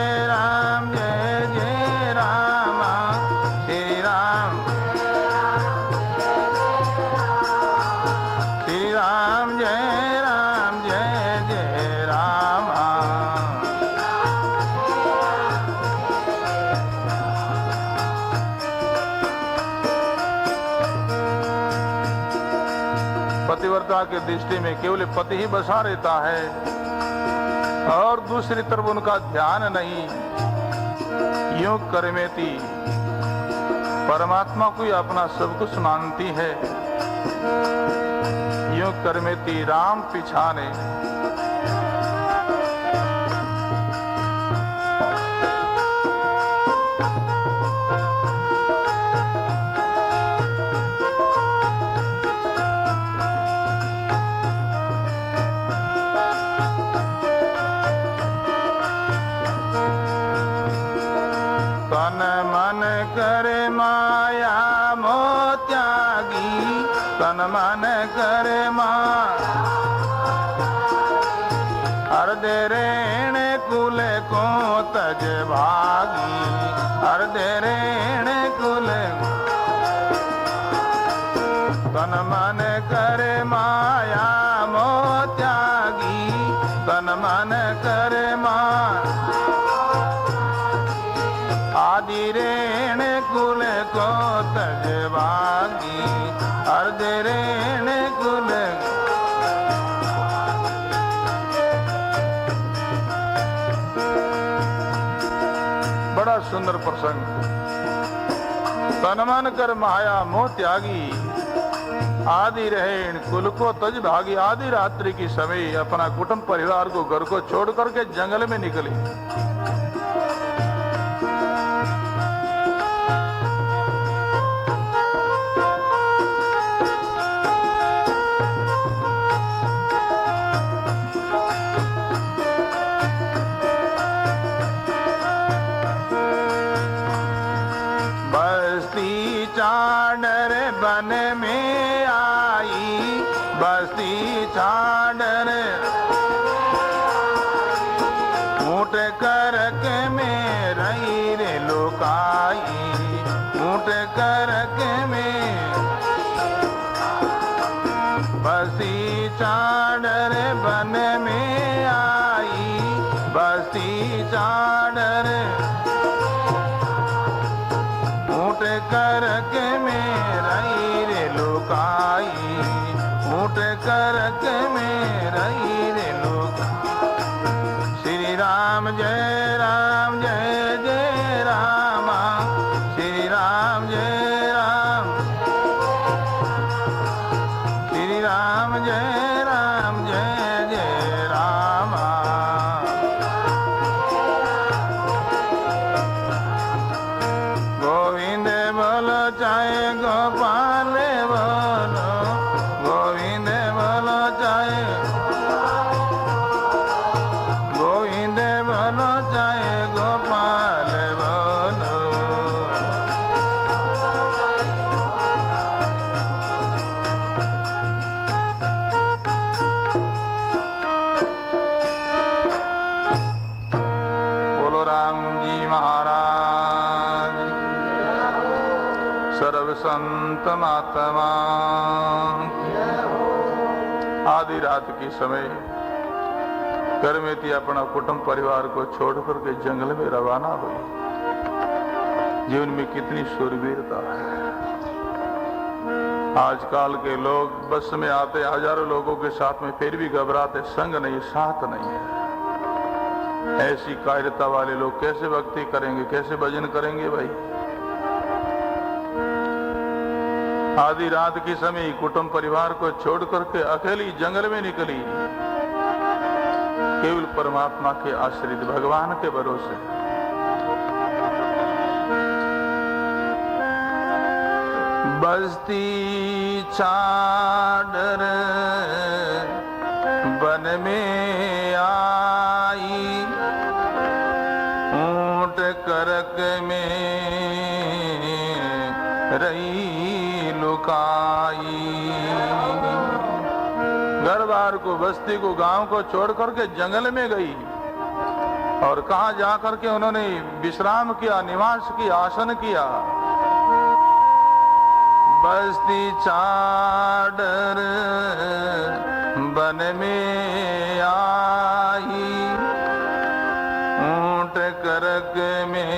जय राम, श्री राम जय जय राम। पतिव्रता के दृष्टि में केवल पति ही बसा रहता है और दूसरी तरफ उनका ध्यान नहीं। यूं करमेती परमात्मा को ही अपना सब कुछ मानती है, यूं करमेती राम पिछाने। तन मन करे माया मोह त्यागी, तन मन करे माया हृदय रेण कुल को तज भागी, हृदय रेण कुल तन मन करे माया मोह त्यागी, तन मन करे माया आदि रेण कुल को तज भागी, अर्ध रेण कुल। बड़ा सुंदर प्रसंग। तन मन कर माया मोह त्यागी, आदि रहेण कुल को तज भागी। आदि रात्रि की समय अपना कुटुंब परिवार को घर को छोड़ करके जंगल में निकली। बस्ती चाडर बन में आई, बस्ती चाडर ऊँट करक में रही रे लोकाई, ऊँट करक में बस्ती चाडर बन में आई, बस्ती चाडर ऊँट करक में रही रे लोकाई, ऊँट करक में रही रे लोकाई। श्री राम जय जय राम, श्री राम जय राम, श्री राम जय जय राम। गोविंद बोलो चाहे गोपाल बोलो, गोविंद बोलो चाहे, गोविंद बोलो चाहे गोपाल बोलो। बोलो राम जी महाराज, सर्व संत महात्मा। आधी रात की समय करमेती अपना कुटुंब परिवार को छोड़ करके जंगल में रवाना हुई। जीवन में कितनी शूरवीरता है। आजकल के लोग बस में आते हजारों लोगों के साथ में फिर भी घबराते, संग नहीं, साथ नहीं है। ऐसी कायरता वाले लोग कैसे भक्ति करेंगे, कैसे भजन करेंगे भाई। आधी रात की समय कुटुंब परिवार को छोड़ करके अकेली जंगल में निकली, केवल परमात्मा के आश्रित, भगवान के भरोसे। बस्ती चादर वन में आई, ऊंट करक में रही लुकाई। घर बार को, बस्ती को, गांव को छोड़ करके जंगल में गई और कहां जाकर के उन्होंने विश्राम किया, निवास किया, आसन किया। बस्ती चादर वन में आई, ऊंट करक में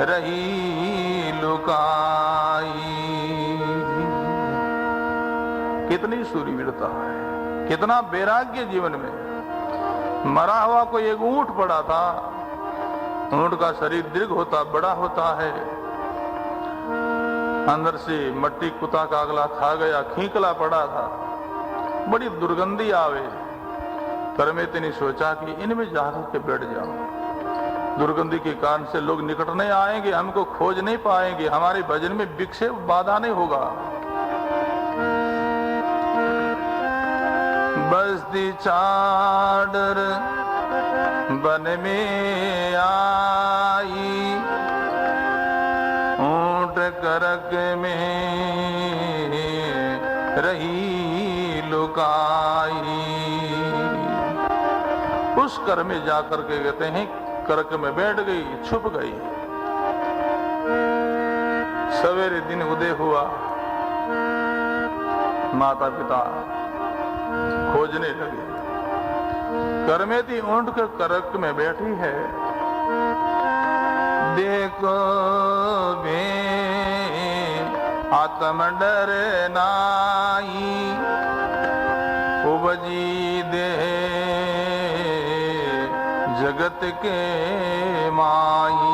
रही लुकाई। कितनी शूरवीरता है, कितना वैराग्य जीवन में। मरा हुआ कोई एक ऊंट पड़ा था। ऊंट का शरीर दीर्घ होता, बड़ा होता है, अंदर से मट्टी कुत्ता कागला खा गया, खींकला पड़ा था, बड़ी दुर्गंधी आवे। करमेती ने सोचा कि इनमें जाकर के बैठ जाऊं। दुर्गंधी के कारण से लोग निकट नहीं आएंगे, हमको खोज नहीं पाएंगे, हमारे भजन में विक्षेप बाधा नहीं होगा। बस्ती चादर वन में आई, ऊंट करक में रही लुकाई। उस कर में जाकर के कहते हैं करक में बैठ गई, छुप गई। सवेरे दिन उदय हुआ, माता पिता खोजने लगे। करमेती ऊंट के करक में बैठी है। देखो बे आत्म डर नाई, उपजी दे जगत के माई।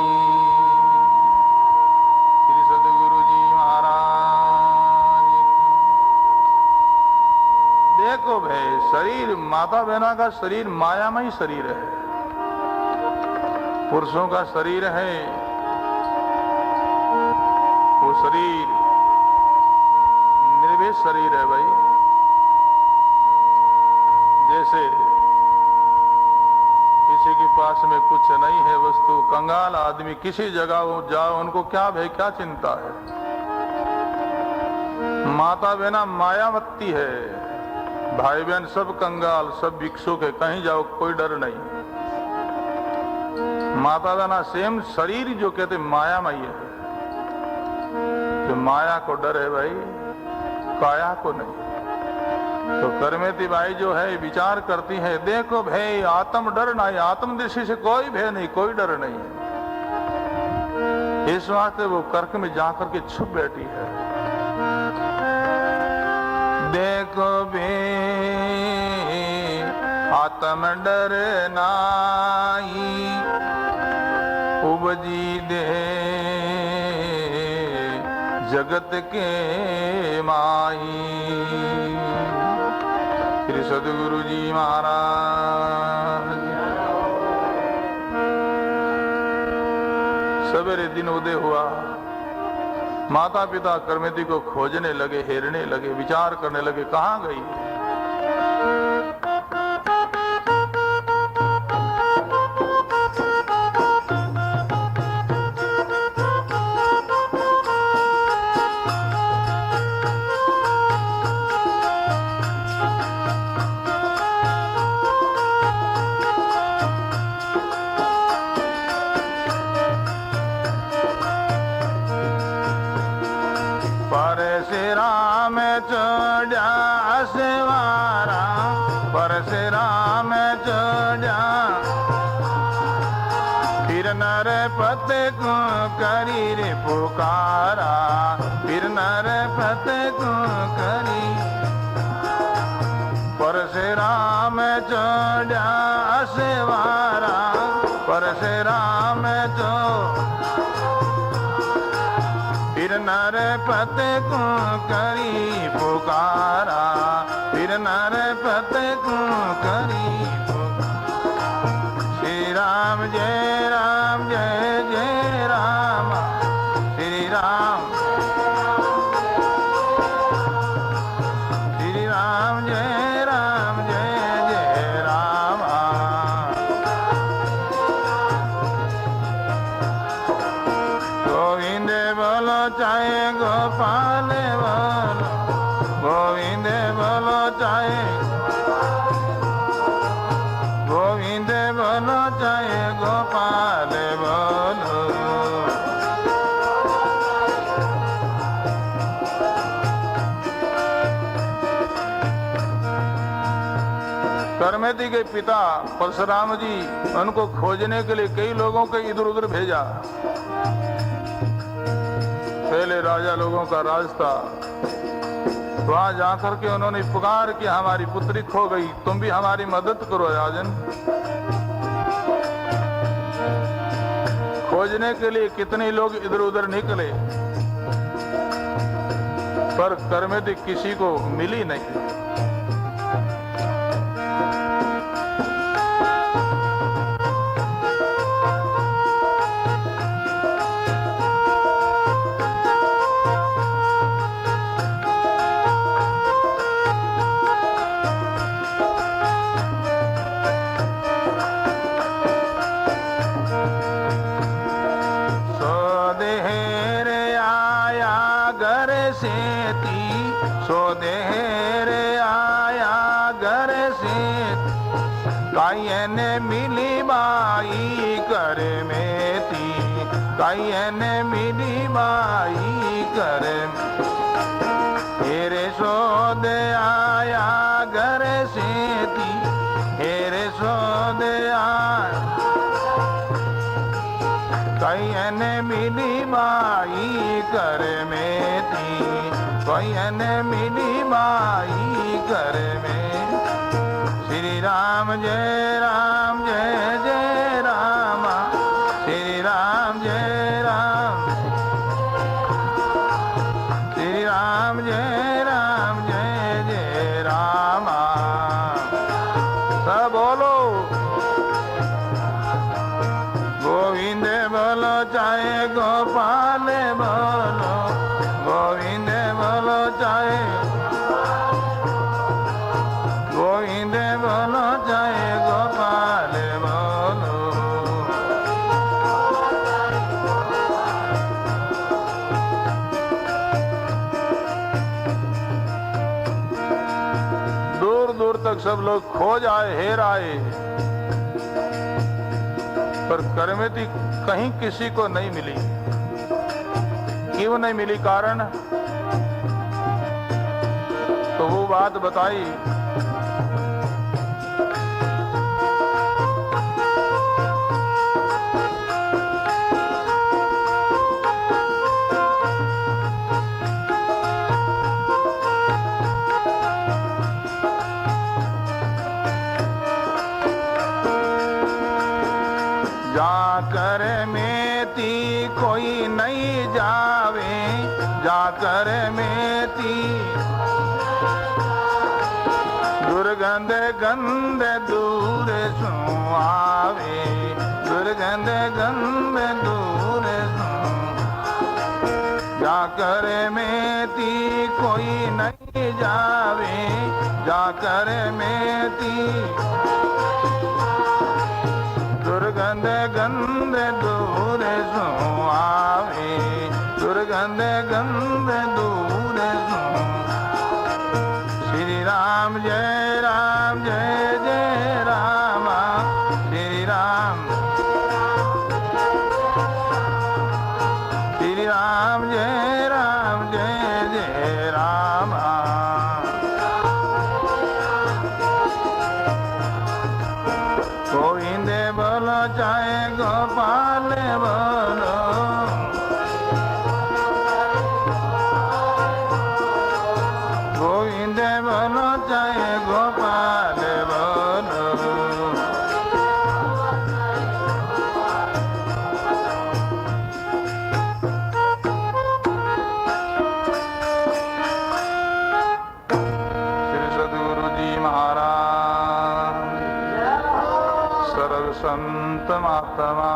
श्री सद्गुरु जी महाराज। देखो भाई, शरीर माता बहना का शरीर मायामय शरीर है, पुरुषों का शरीर है। वो शरीर निर्वेश शरीर है भाई। जैसे किसी के पास में कुछ नहीं है वस्तु, कंगाल आदमी किसी जगह जाओ, उनको क्या भाई, क्या चिंता है। माता बहना मायावती है, भाई बहन सब कंगाल, सब भिक्षुक है, कहीं जाओ कोई डर नहीं। माता बहना सेम शरीर जो कहते मायामय है, तो माया को डर है भाई, काया को नहीं। तो करमेती बाई जो है विचार करती है, देखो भाई आत्म डर नहीं, आत्म दृष्टि से कोई भय नहीं, कोई डर नहीं। इस वास्ते वो कर्क में जाकर के छुप बैठी है। देखो भे आत्म डर नाई, उपजी दे जगत के माई। श्री सद्गुरु जी महाराज। सवेरे दिन उदय हुआ, माता पिता करमेती को खोजने लगे, हेरने लगे, विचार करने लगे, कहां गई। परशुराम चढ़ा सवारा, परशुराम फिर नर पते को करी रे पुकारा, फिर नर पते को करी। परशुराम चढ़ा असेवारा, परशुराम चो फिर नर पते को करी पुकारा, फिर नर पते को करी पुकारा। श्री राम जय राम जय जय राम, श्री राम श्री राम जय राम जय जय राम। गोविंद बोलो चाहे गोपाल बोलो, गोविंद बोलो चाहे, गोविंद बोलो चाहे गोपाल बोलो। कर्मेति के पिता परशुराम जी उनको खोजने के लिए कई लोगों को इधर उधर भेजा। पहले राजा लोगों का राज था, वहां जाकर के उन्होंने पुकार कि हमारी पुत्री खो गई, तुम भी हमारी मदद करो राजन। खोजने के लिए कितने लोग इधर उधर निकले, पर कर्मेति किसी को मिली नहीं। सो देर आया घर से, कायन मिली बाई कर में थी, कायन मिली बाई कर। हेरे सोद आया घर से थी, हेरे सोद आया कायन मिली बाई कर में थी, कायन मिली बाई कर में। श्री राम जय राम जय जय राम, श्री राम जय राम, श्री राम जय राम जय जय राम। सब बोलो गोविंद बोलो चाहे गोपाल बोलो, गोविंद बोलो चाहे, गोविंद बोलो चाहे गोपाल बोलो। दूर दूर तक सब लोग खोज आए, हेर आए, पर कर्मेति कहीं किसी को नहीं मिली। क्यों नहीं मिली? कारण तो वो बात बताई। जाकर मेती कोई नहीं जावे, जाकर मेती दुर्गंध गंध दूर सो आवे, दुर्गंध गंध दूर सो। जाकर मेती कोई नहीं जावे, जाकर मेती दुर्गंध गंध दूर सो आवे, दुर्गंध गंध दूर सो। श्री राम जय राम जय जय राम, श्री राम, श्री राम जय राम जय जय राम। गोविंद बोलो चाहे गोपाल अनन्तमात्मा।